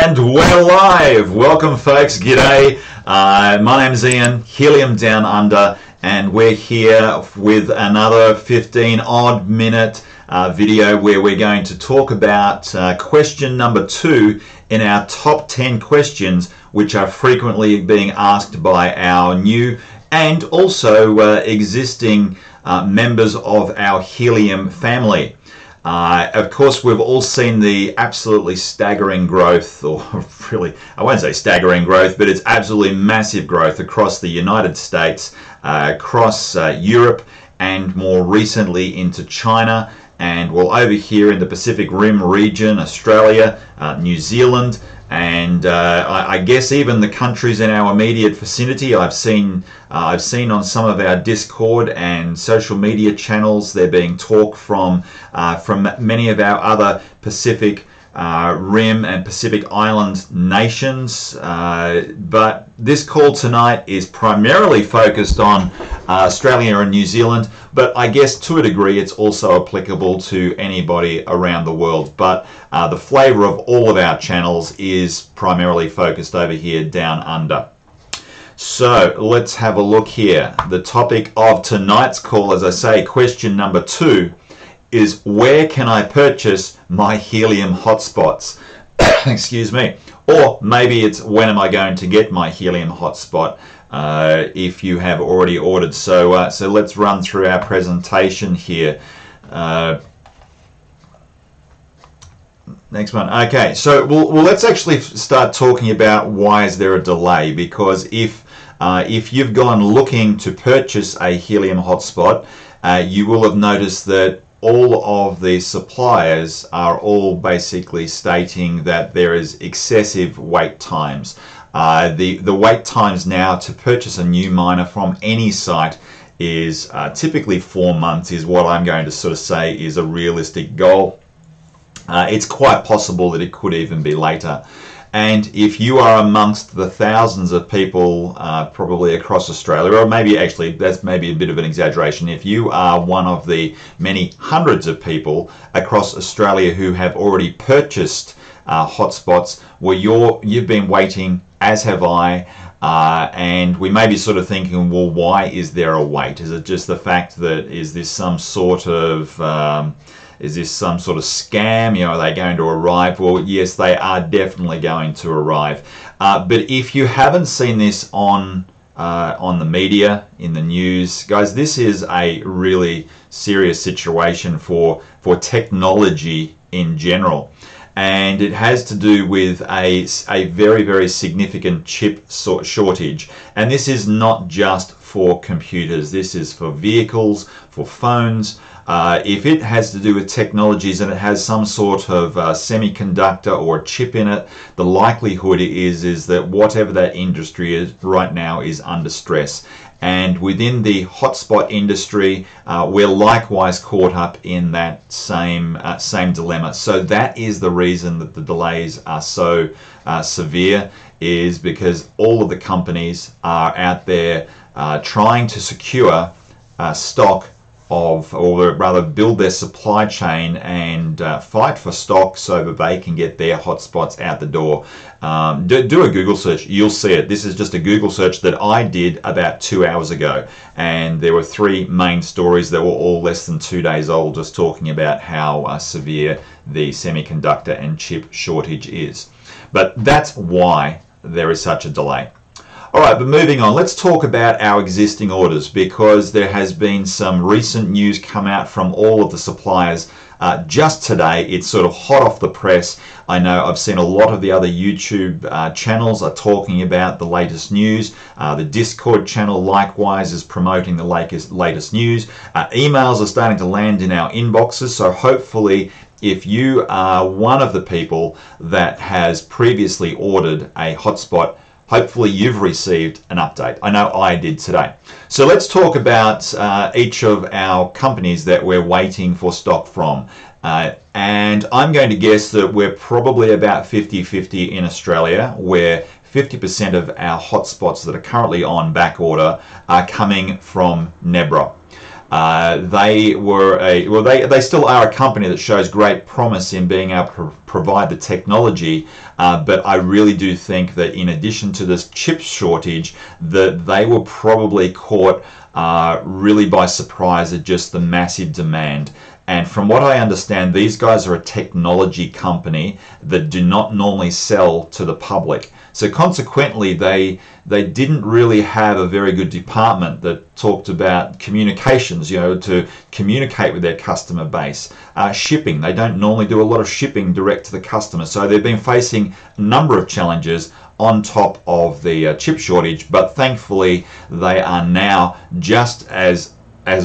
And we're live. Welcome, folks. G'day. My name's Ian, Helium Down Under, and we're here with another 15-odd minute video where we're going to talk about question number 2 in our top 10 questions, which are frequently being asked by our new and also existing members of our Helium family. Of course, we've all seen the absolutely staggering growth, or really, I won't say staggering growth, but it's absolutely massive growth across the United States, across Europe, and more recently into China, and well, over here in the Pacific Rim region, Australia, New Zealand, and I guess even the countries in our immediate vicinity. I've seen on some of our Discord and social media channels there being talk from many of our other Pacific Rim and Pacific Island nations. But this call tonight is primarily focused on Australia and New Zealand, but I guess to a degree it's also applicable to anybody around the world. But the flavor of all of our channels is primarily focused over here down under. So let's have a look here. The topic of tonight's call, as I say, question number 2, is where can I purchase my Helium Hotspots? Excuse me. Or maybe it's when am I going to get my Helium Hotspot if you have already ordered. So let's run through our presentation here. Next one. Okay, so well, let's actually start talking about why is there a delay, because if you've gone looking to purchase a Helium Hotspot, you will have noticed that all of the suppliers are all basically stating that there is excessive wait times. The wait times now to purchase a new miner from any site is typically 4 months, is what I'm going to sort of say is a realistic goal. It's quite possible that it could even be later. And if you are amongst the thousands of people probably across Australia, or maybe actually that's maybe a bit of an exaggeration, if you are one of the many hundreds of people across Australia who have already purchased hotspots, well, you've been waiting, as have I, and we may be sort of thinking, well, why is there a wait? Is it just the fact that is this some sort of scam? You know, are they going to arrive? Well, yes, they are definitely going to arrive. But if you haven't seen this on the media, in the news, guys, this is a really serious situation for technology in general. And it has to do with a very, very significant chip shortage. And this is not just for computers. This is for vehicles, for phones. If it has to do with technologies and it has some sort of semiconductor or chip in it, the likelihood is that whatever that industry is right now is under stress. And within the hotspot industry, we're likewise caught up in that same dilemma. So that is the reason that the delays are so severe, is because all of the companies are out there trying to secure stock of, or rather build their supply chain and fight for stock so that they can get their hotspots out the door. Do a Google search, you'll see it. This is just a Google search that I did about 2 hours ago, and there were 3 main stories that were all less than 2 days old, just talking about how severe the semiconductor and chip shortage is. But that's why there is such a delay. All right, but moving on, let's talk about our existing orders, because there has been some recent news come out from all of the suppliers just today. It's sort of hot off the press. I know I've seen a lot of the other YouTube channels are talking about the latest news. The Discord channel likewise is promoting the latest news. Emails are starting to land in our inboxes, so hopefully if you are one of the people that has previously ordered a hotspot, hopefully you've received an update. I know I did today. So let's talk about each of our companies that we're waiting for stock from. And I'm going to guess that we're probably about 50-50 in Australia, where 50% of our hotspots that are currently on back order are coming from Nebra. They were they still are a company that shows great promise in being able to provide the technology, but I really do think that in addition to this chip shortage, that they were probably caught really by surprise at just the massive demand. And from what I understand, these guys are a technology company that do not normally sell to the public. So consequently, they didn't really have a very good department that talked about communications, you know, to communicate with their customer base. Shipping, they don't normally do a lot of shipping direct to the customer. So they've been facing a number of challenges on top of the chip shortage, but thankfully they are now, just as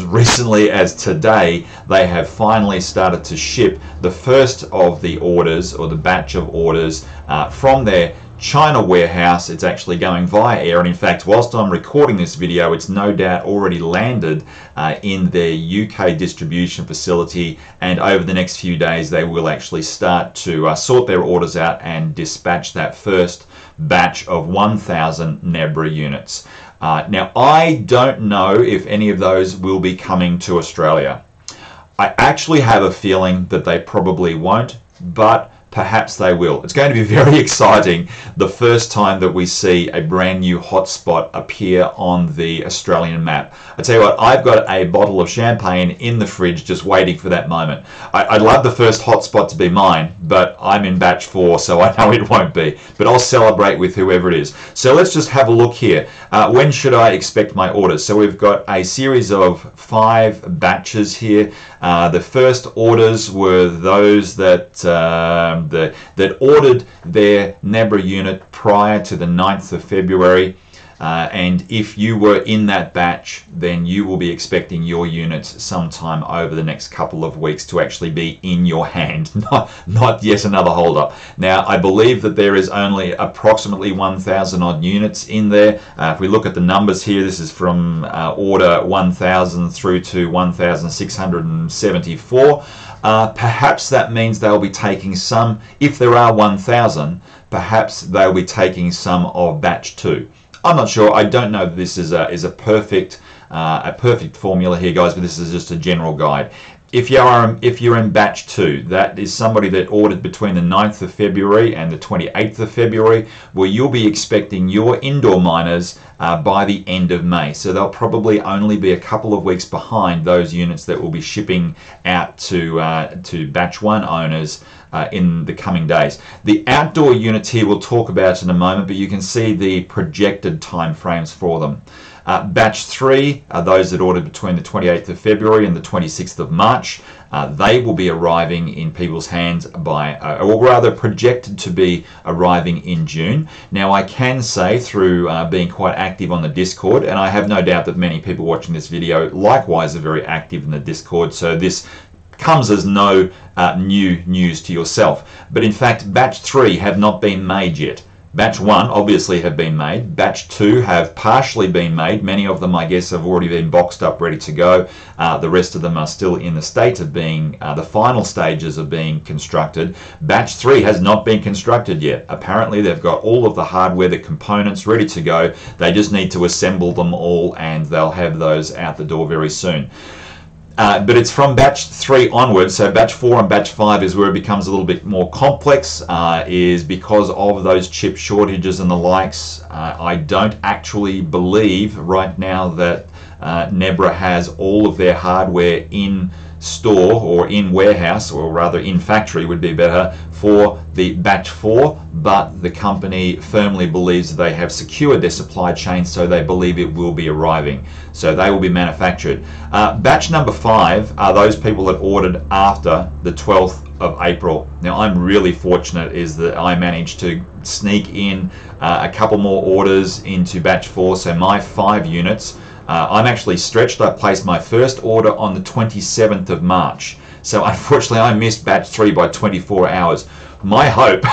recently as today, they have finally started to ship the first of the orders, or the batch of orders, from their China warehouse. It's actually going via air, and in fact, whilst I'm recording this video, it's no doubt already landed in their UK distribution facility, and over the next few days they will actually start to sort their orders out and dispatch that first batch of 1,000 Nebra units. Now, I don't know if any of those will be coming to Australia. I actually have a feeling that they probably won't, but perhaps they will. It's going to be very exciting the first time that we see a brand new hotspot appear on the Australian map. I tell you what, I've got a bottle of champagne in the fridge just waiting for that moment. I'd love the first hotspot to be mine, but I'm in batch 4, so I know it won't be. But I'll celebrate with whoever it is. So let's just have a look here. When should I expect my orders? So we've got a series of 5 batches here. The first orders were those that that ordered their Nebra unit prior to the 9th of February. And if you were in that batch, then you will be expecting your units sometime over the next couple of weeks to actually be in your hand, not yet another holdup. Now, I believe that there is only approximately 1,000 odd units in there. If we look at the numbers here, this is from order 1,000 through to 1,674. Perhaps that means they'll be taking some, if there are 1,000, perhaps they'll be taking some of batch 2. I'm not sure. I don't know if this is a perfect formula here, guys, but this is just a general guide. If you're in batch 2, that is somebody that ordered between the 9th of February and the 28th of February, well, you'll be expecting your indoor miners by the end of May. So they'll probably only be a couple of weeks behind those units that will be shipping out to batch 1 owners in the coming days. The outdoor units here we'll talk about in a moment, but you can see the projected time frames for them. Batch 3 are those that ordered between the 28th of February and the 26th of March. They will be arriving in people's hands by, or rather projected to be arriving in June. Now, I can say through being quite active on the Discord, and I have no doubt that many people watching this video likewise are very active in the Discord, so this comes as no new news to yourself. But in fact, batch 3 have not been made yet. Batch 1 obviously have been made. Batch 2 have partially been made. Many of them, I guess, have already been boxed up, ready to go. The rest of them are still in the state of being, the final stages of being constructed. Batch 3 has not been constructed yet. Apparently they've got all of the hardware, the components ready to go. They just need to assemble them all, and they'll have those out the door very soon. But it's from batch 3 onwards, so batch 4 and batch 5 is where it becomes a little bit more complex, is because of those chip shortages and the likes. I don't actually believe right now that Nebra has all of their hardware in store or in warehouse, or rather in factory would be better, for the batch 4, but the company firmly believes that they have secured their supply chain, so they believe it will be arriving. So they will be manufactured. Batch number 5 are those people that ordered after the 12th of April. Now, I'm really fortunate is that I managed to sneak in a couple more orders into batch 4, so my 5 units. I'm actually stretched. I placed my first order on the 27th of March. So unfortunately I missed batch 3 by 24 hours. My hope,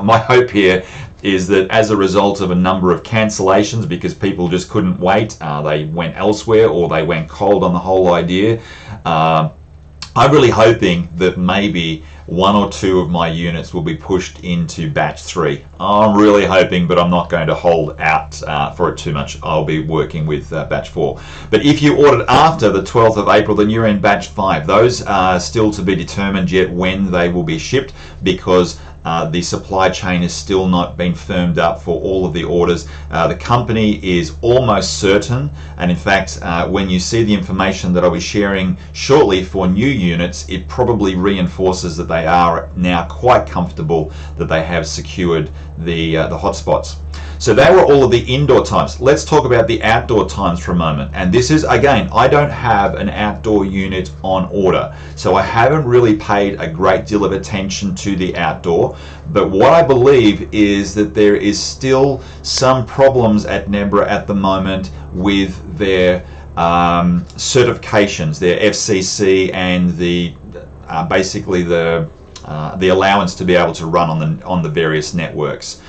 my hope here is that as a result of a number of cancellations because people just couldn't wait, they went elsewhere or they went cold on the whole idea, I'm really hoping that maybe 1 or 2 of my units will be pushed into batch 3. I'm really hoping, but I'm not going to hold out for it too much. I'll be working with batch 4. But if you ordered after the 12th of April, then you're in batch 5. Those are still to be determined yet when they will be shipped, because the supply chain has still not been firmed up for all of the orders. The company is almost certain, and in fact, when you see the information that I'll be sharing shortly for new units, it probably reinforces that they are now quite comfortable that they have secured the hotspots. So they were all of the indoor times. Let's talk about the outdoor times for a moment. And this is, again, I don't have an outdoor unit on order, so I haven't really paid a great deal of attention to the outdoor. But what I believe is that there is still some problems at Nebra at the moment with their certifications, their FCC, and the basically the allowance to be able to run on the various networks.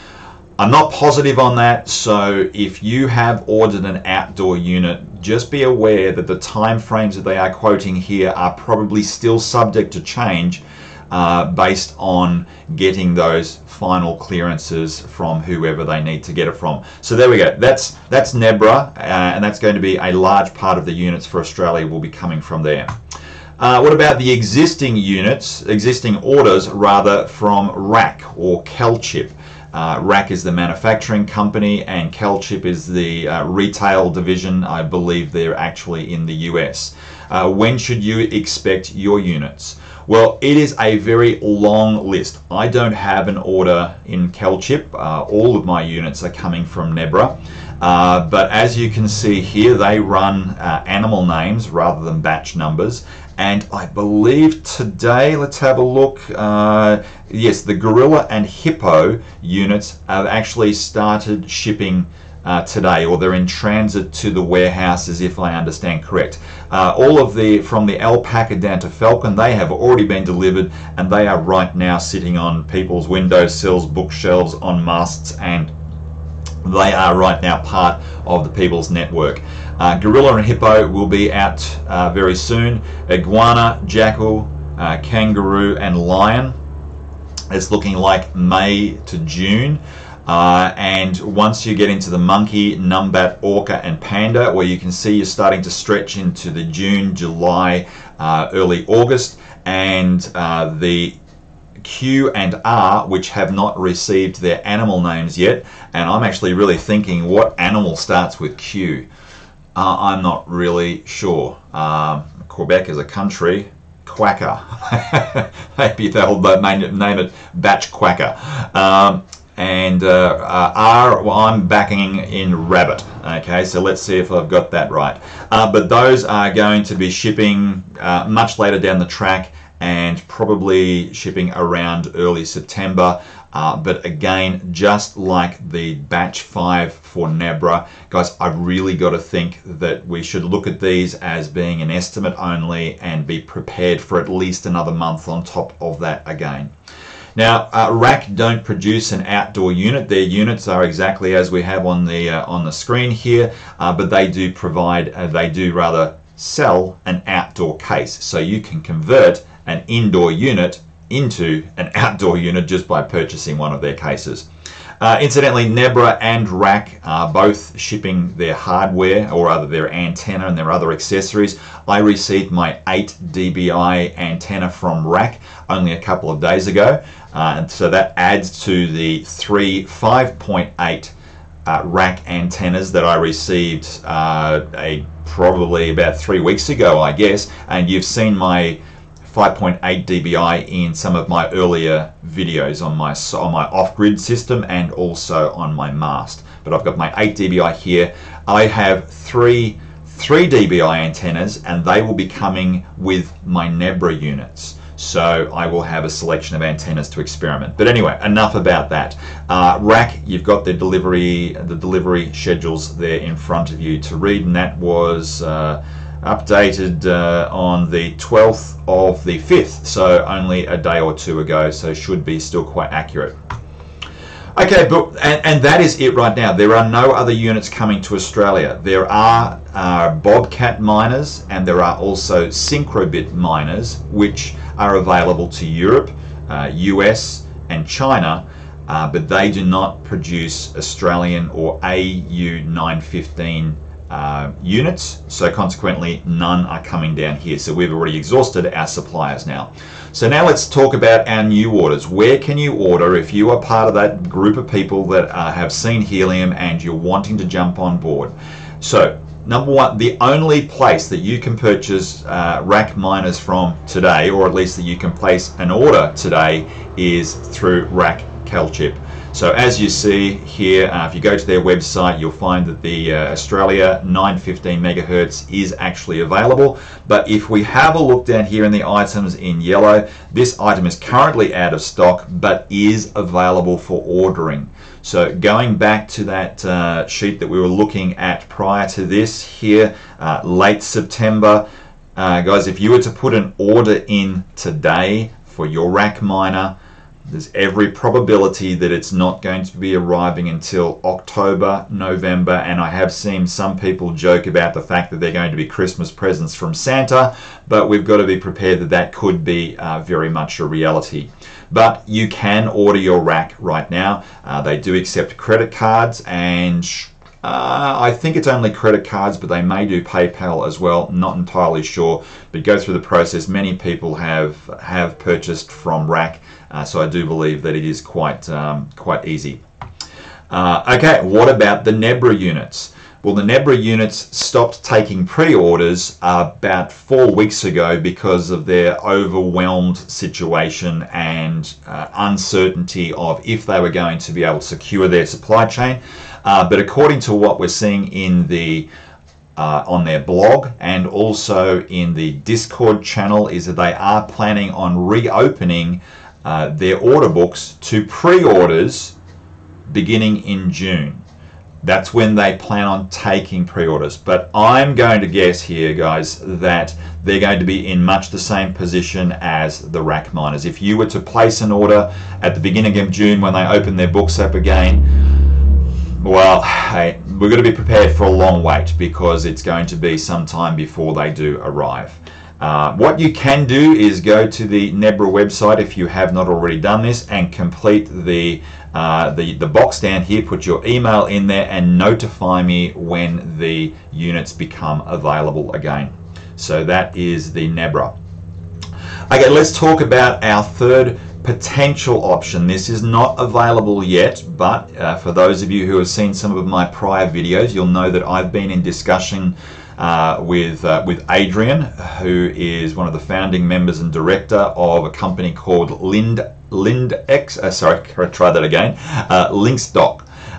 I'm not positive on that, so if you have ordered an outdoor unit, just be aware that the time frames that they are quoting here are probably still subject to change based on getting those final clearances from whoever they need to get it from. So there we go. That's Nebra, and that's going to be a large part of the units for Australia will be coming from there. What about the existing units, existing orders rather, from RAK or Kelchip? RAK is the manufacturing company, and Kelchip is the retail division. I believe they're actually in the US. When should you expect your units? Well, it is a very long list. I don't have an order in Kelchip. All of my units are coming from Nebra. But as you can see here, they run animal names rather than batch numbers. And I believe today, let's have a look, yes, the gorilla and hippo units have actually started shipping today, or they're in transit to the warehouses, if I understand correct. All of from the alpaca down to falcon, they have already been delivered, and they are right now sitting on people's windowsills, bookshelves, on masts, and they are right now part of the people's network. Gorilla and hippo will be out very soon. Iguana, jackal, kangaroo, and lion. It's looking like May to June. And once you get into the monkey, numbat, orca, and panda, where you can see you're starting to stretch into the June, July, early August, and the Q and R, which have not received their animal names yet. And I'm actually really thinking, what animal starts with Q? I'm not really sure. Quebec is a country. Quacker. Maybe they'll name it Batch Quacker. And R, well, I'm backing in rabbit. Okay, so let's see if I've got that right. But those are going to be shipping much later down the track, and probably shipping around early September. But again, just like the batch 5 for Nebra, guys, I've really got to think that we should look at these as being an estimate only, and be prepared for at least another month on top of that again. Now, RAK don't produce an outdoor unit. Their units are exactly as we have on the screen here, but they do provide, they do rather sell an outdoor case, so you can convert an indoor unit into an outdoor unit just by purchasing one of their cases. Incidentally, Nebra and RAK are both shipping their hardware, or rather their antenna and their other accessories. I received my 8 dBi antenna from RAK only a couple of days ago, and so that adds to the 3 5.8 RAK antennas that I received probably about 3 weeks ago, I guess. And you've seen my 5.8 dBi in some of my earlier videos on my off-grid system, and also on my mast. But I've got my 8 dBi here. I have three 3 dBi antennas, and they will be coming with my Nebra units. So I will have a selection of antennas to experiment. But anyway, enough about that. RAK, you've got the delivery schedules there in front of you to read, and that was updated on the 12th of the 5th, so only a day or two ago, so should be still quite accurate. Okay, but and that is it right now. There are no other units coming to Australia. There are Bobcat miners, and there are also Syncrobit miners, which are available to Europe, US, and China, but they do not produce Australian or AU 915 units, so consequently none are coming down here. So we've already exhausted our suppliers now. So now let's talk about our new orders. Where can you order if you are part of that group of people that have seen Helium and you're wanting to jump on board? So number one, the only place that you can purchase rack miners from today, or at least that you can place an order today, is through Rack Calchip. So as you see here, if you go to their website, you'll find that the Australia 915 megahertz is actually available. But if we have a look down here in the items in yellow, this item is currently out of stock, but is available for ordering. So going back to that sheet that we were looking at prior to this here, late September, guys, if you were to put an order in today for your rack miner, there's every probability that it's not going to be arriving until October, November, and I have seen some people joke about the fact that they're going to be Christmas presents from Santa, but we've got to be prepared that that could be very much a reality. But you can order your rack right now. They do accept credit cards, and I think it's only credit cards, but they may do PayPal as well. Not entirely sure, but go through the process. Many people have purchased from Rack, so I do believe that it is quite easy. Okay, what about the Nebra units? Well, the Nebra units stopped taking pre-orders about 4 weeks ago because of their overwhelmed situation and uncertainty of if they were going to be able to secure their supply chain. But according to what we're seeing in the on their blog and also in the Discord channel, is that they are planning on reopening their order books to pre-orders beginning in June. That's when they plan on taking pre-orders. But I'm going to guess here, guys, that they're going to be in much the same position as the rack miners. If you were to place an order at the beginning of June when they open their books up again, well, hey, we're going to be prepared for a long wait, because it's going to be some time before they do arrive. What you can do is go to the Nebra website if you have not already done this, and complete the box down here, put your email in there, and notify me when the units become available again. So that is the Nebra. Okay, let's talk about our third potential option. This is not available yet, but for those of you who have seen some of my prior videos, you'll know that I've been in discussion with Adrian, who is one of the founding members and director of a company called Linksdot.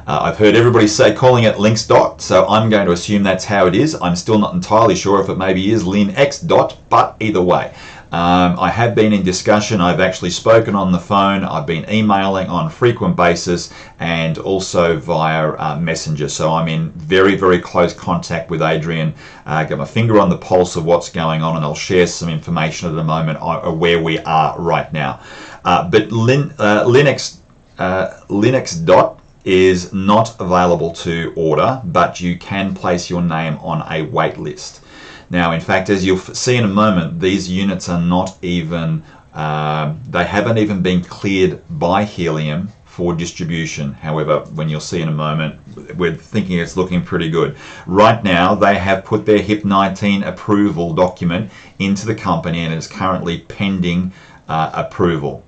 I've heard everybody calling it Linksdot, so I'm going to assume that's how it is. I'm still not entirely sure if it maybe is Linxdot, but either way. I have been in discussion. I've actually spoken on the phone. I've been emailing on a frequent basis, and also via Messenger. So I'm in very, very close contact with Adrian. Got my finger on the pulse of what's going on, and I'll share some information at the moment on where we are right now. But Linux.dot is not available to order, but you can place your name on a wait list. Now, in fact, as you'll see in a moment, these units are not even, they haven't even been cleared by Helium for distribution. However, when you'll see in a moment, we're thinking it's looking pretty good. Right now, they have put their HIP-19 approval document into the company, and it's currently pending approval.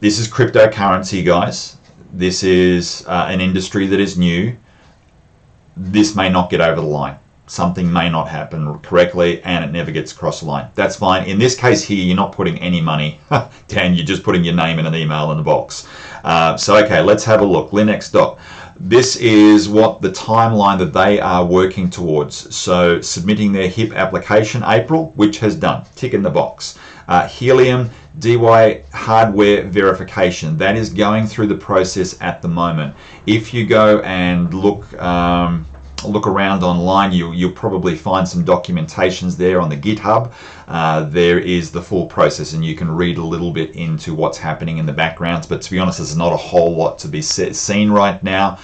This is cryptocurrency, guys. This is an industry that is new. This may not get over the line. Something may not happen correctly, and it never gets across the line. That's fine. In this case here, you're not putting any money down. You're just putting your name and an email in the box. So, okay, let's have a look. Linux. This is what the timeline that they are working towards. So, submitting their HIP application, April, which has done. Tick in the box. Helium DY hardware verification. That is going through the process at the moment. If you go and look... look around online, you'll probably find some documentations there on the GitHub. There is the full process, and you can read a little bit into what's happening in the background. But to be honest, there's not a whole lot to be seen right now.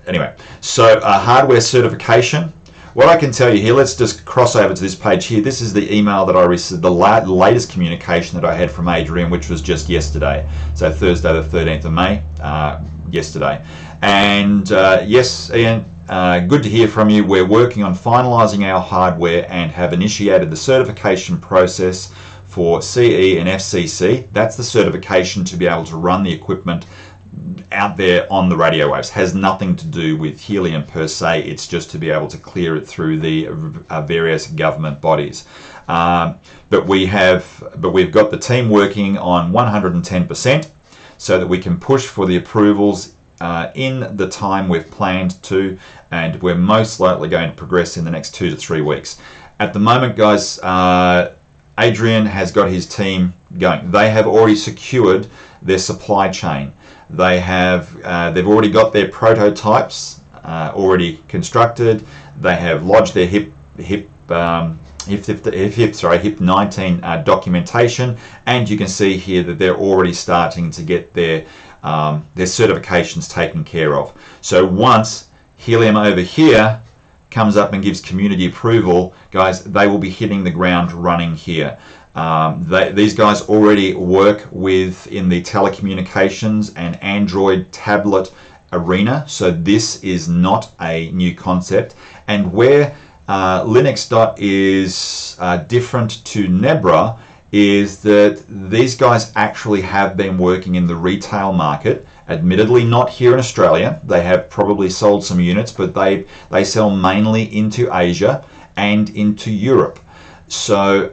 Anyway, so hardware certification. What I can tell you here, let's just cross over to this page here. This is the email that I received, the latest communication that I had from Adrian, which was just yesterday. So Thursday the 13th of May, yesterday. And yes, Ian, good to hear from you. We're working on finalizing our hardware and have initiated the certification process for CE and FCC. That's the certification to be able to run the equipment out there on the radio waves. Has nothing to do with helium per se. It's just to be able to clear it through the various government bodies. But we've got the team working on 110% so that we can push for the approvals in the time we've planned to, and we're most likely going to progress in the next 2 to 3 weeks. At the moment, guys, Adrian has got his team going. They have already secured their supply chain. They have, they've already got their prototypes already constructed. They have lodged their HIP 19 documentation, and you can see here that they're already starting to get their certifications taken care of. So once Helium over here comes up and gives community approval, guys, they will be hitting the ground running here. These guys already work in the telecommunications and Android tablet arena, so this is not a new concept. And where Linux is different to Nebra is that these guys actually have been working in the retail market, admittedly not here in Australia. They have probably sold some units, but they sell mainly into Asia and into Europe. So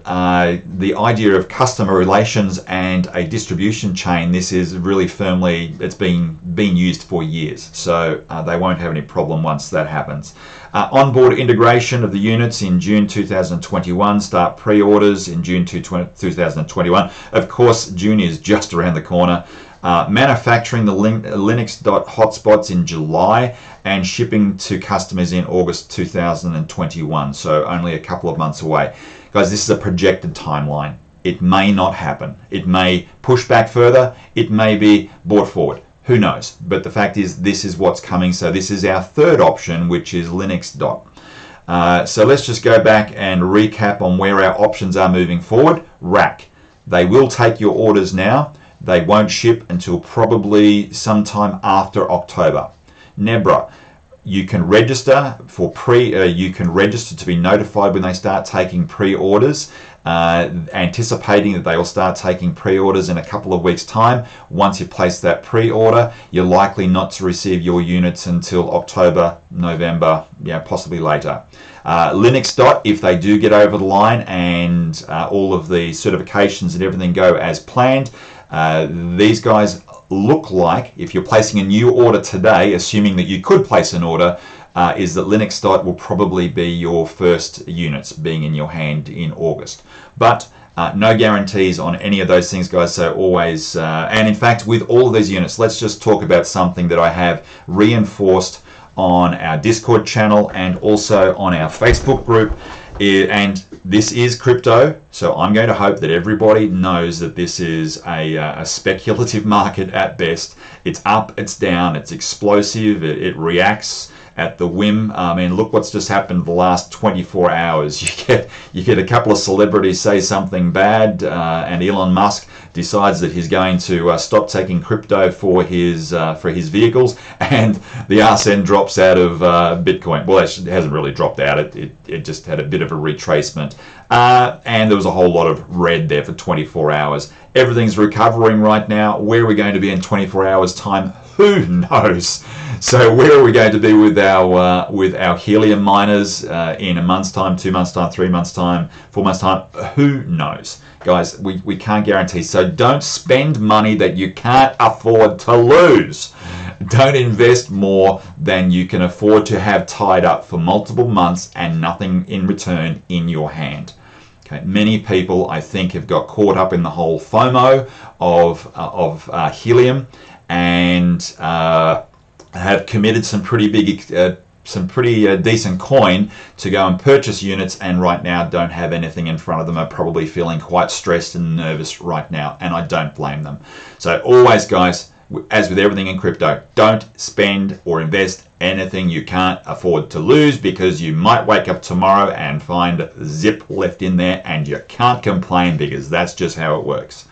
the idea of customer relations and a distribution chain, this is really firmly, it's been used for years. So they won't have any problem once that happens. Onboard integration of the units in June 2021, start pre-orders in June 2021. Of course, June is just around the corner. Manufacturing the Linux hotspots in July and shipping to customers in August 2021, so only a couple of months away. Guys, this is a projected timeline. It may not happen. It may push back further. It may be brought forward. Who knows? But the fact is, this is what's coming. So this is our third option, which is Linux. So let's just go back and recap on where our options are moving forward. Rack. They will take your orders now. They won't ship until probably sometime after October. Nebra. You can register for you can register to be notified when they start taking pre-orders, anticipating that they will start taking pre-orders in a couple of weeks' time. Once you place that pre-order, you're likely not to receive your units until October, November, possibly later. Linux. If they do get over the line and all of the certifications and everything go as planned, these guys look like, if you're placing a new order today, assuming that you could place an order, is that Linux will probably be your first units being in your hand in August. But no guarantees on any of those things, guys, so always, and in fact, with all of these units, let's just talk about something that I have reinforced on our Discord channel and also on our Facebook group. And this is crypto, so I'm going to hope that everybody knows that this is a speculative market at best. It's up, it's down, it's explosive, it reacts at the whim. I mean, look what's just happened the last 24 hours. You get a couple of celebrities say something bad, and Elon Musk decides that he's going to stop taking crypto for his vehicles, and the RSN drops out of Bitcoin. Well, it hasn't really dropped out. It just had a bit of a retracement, and there was a whole lot of red there for 24 hours. Everything's recovering right now. Where are we going to be in 24 hours time? Who knows? So where are we going to be with our helium miners in a month's time, 2 months' time, 3 months' time, 4 months' time? Who knows? Guys, we can't guarantee. So don't spend money that you can't afford to lose. Don't invest more than you can afford to have tied up for multiple months and nothing in return in your hand. Okay, many people, I think, have got caught up in the whole FOMO of helium, and have committed some pretty big, decent coin to go and purchase units, and right now don't have anything in front of them, are probably feeling quite stressed and nervous right now, and I don't blame them. So always, guys, as with everything in crypto, don't spend or invest anything you can't afford to lose, because you might wake up tomorrow and find zip left in there, and you can't complain, because that's just how it works.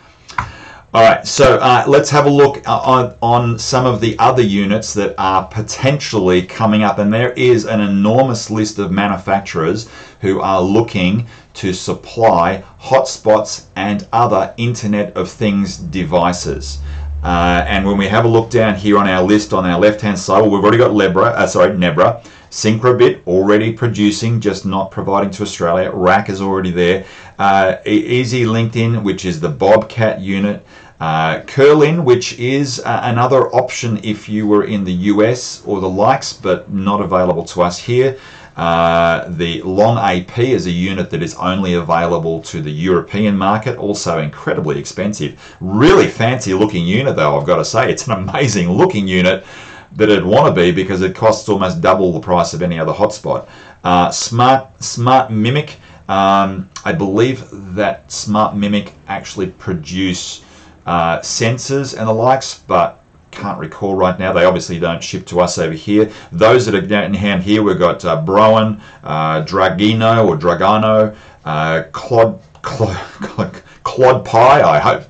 All right, so let's have a look on some of the other units that are potentially coming up, and there is an enormous list of manufacturers who are looking to supply hotspots and other Internet of Things devices. And when we have a look down here on our list on our left-hand side, well, we've already got Nebra, Syncrobit already producing, just not providing to Australia. Rack is already there. Easy LinkedIn, which is the Bobcat unit. Curlin, which is another option if you were in the US or the likes, but not available to us here. The Long AP is a unit that is only available to the European market, also incredibly expensive. Really fancy looking unit though, I've got to say. It's an amazing looking unit that it'd want to be, because it costs almost double the price of any other hotspot. Smart Mimic, I believe that Smart Mimic actually produce sensors and the likes, but can't recall right now. They obviously don't ship to us over here. Those that are down in hand here, we've got Broen, Dragano, Clod Pi, I hope,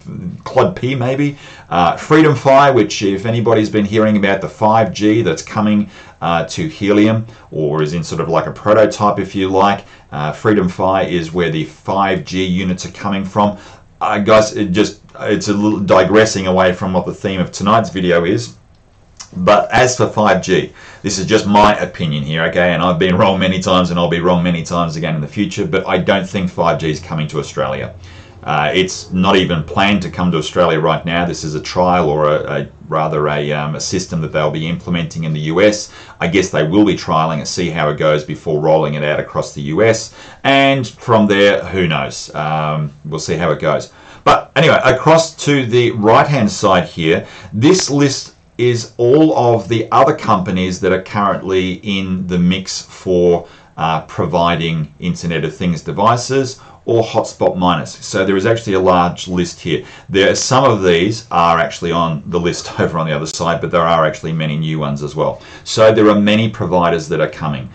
Clod P maybe, Freedom Fi, which if anybody's been hearing about the 5G that's coming to Helium, or is in sort of like a prototype if you like, Freedom Fi is where the 5G units are coming from. Guys, it's a little digressing away from what the theme of tonight's video is, but as for 5G, this is just my opinion here, okay, and I've been wrong many times and I'll be wrong many times again in the future, but I don't think 5G is coming to Australia. It's not even planned to come to Australia right now. This is a trial, or rather a system that they'll be implementing in the US. I guess they will be trialing and see how it goes before rolling it out across the US. And from there, who knows? We'll see how it goes. But anyway, across to the right-hand side here, this list is all of the other companies that are currently in the mix for providing Internet of Things devices or hotspot miners. So there is actually a large list here. Some of these are actually on the list over on the other side, but there are actually many new ones as well. So there are many providers that are coming.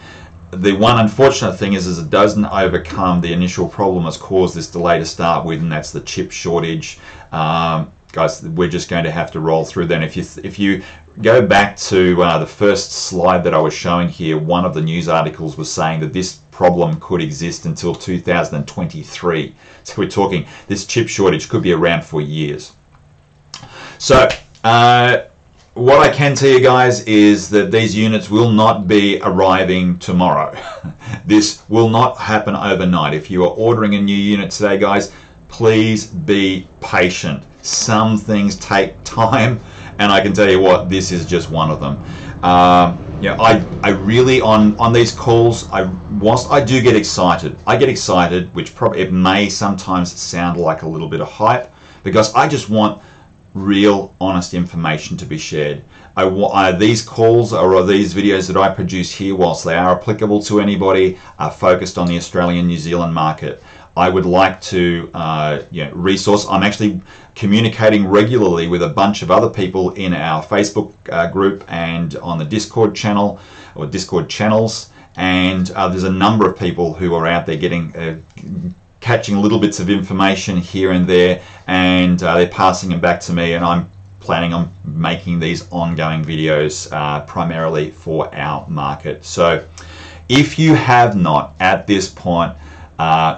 The one unfortunate thing is it doesn't overcome the initial problem that's caused this delay to start with, and that's the chip shortage. Guys, we're just going to have to roll through that. If you go back to the first slide that I was showing here, one of the news articles was saying that this problem could exist until 2023. So we're talking, this chip shortage could be around for years. So what I can tell you guys is that these units will not be arriving tomorrow. This will not happen overnight. If you are ordering a new unit today, guys, please be patient. Some things take time, and I can tell you what, this is just one of them. You know, I really, on these calls, whilst I do get excited, which probably it may sometimes sound like a little bit of hype, because I just want real, honest information to be shared. These calls or these videos that I produce here, whilst they are applicable to anybody, are focused on the Australian New Zealand market. I would like to resource. I'm actually communicating regularly with a bunch of other people in our Facebook group and on the Discord channel or Discord channels, and there's a number of people who are out there getting catching little bits of information here and there, and they're passing them back to me, and I'm planning on making these ongoing videos primarily for our market. So if you have not at this point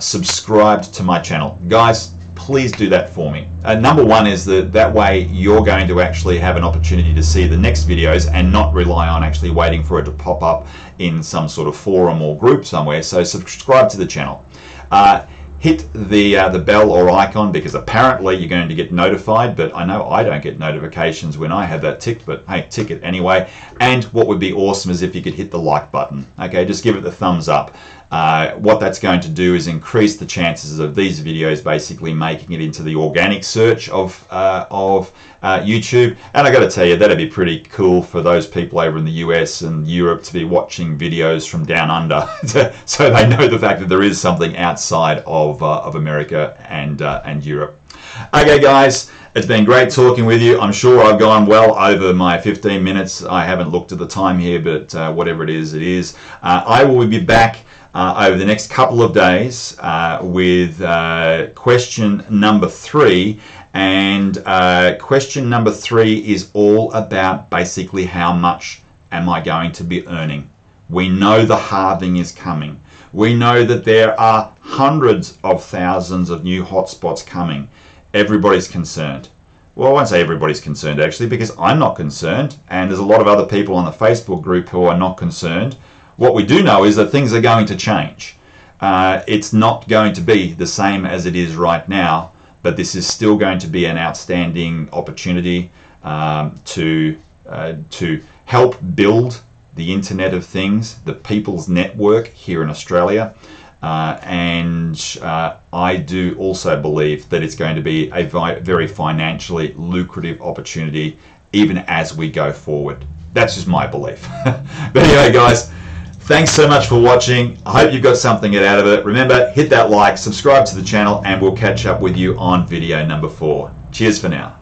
subscribed to my channel, guys, please do that for me. Number one is that way you're going to actually have an opportunity to see the next videos and not rely on actually waiting for it to pop up in some sort of forum or group somewhere. So subscribe to the channel. Hit the bell or icon, because apparently you're going to get notified, but I know I don't get notifications when I have that ticked, but hey, tick it anyway. And what would be awesome is if you could hit the like button. Okay, just give it the thumbs up. What that's going to do is increase the chances of these videos basically making it into the organic search of YouTube. And I got to tell you, that'd be pretty cool for those people over in the US and Europe to be watching videos from down under, so they know the fact that there is something outside of America and Europe. Okay, guys, it's been great talking with you. I'm sure I've gone well over my 15 minutes. I haven't looked at the time here, but whatever it is, it is. I will be back over the next couple of days with question number 3. And question number 3 is all about basically how much am I going to be earning. We know the halving is coming. We know that there are hundreds of thousands of new hotspots coming. Everybody's concerned. Well, I won't say everybody's concerned actually, because I'm not concerned, and there's a lot of other people on the Facebook group who are not concerned. What we do know is that things are going to change. It's not going to be the same as it is right now, but this is still going to be an outstanding opportunity to help build the Internet of Things, the People's Network here in Australia. And I do also believe that it's going to be a very financially lucrative opportunity even as we go forward. That's just my belief. But anyway, guys, thanks so much for watching. I hope you've got something out of it. Remember, hit that like, subscribe to the channel, and we'll catch up with you on video number 4. Cheers for now.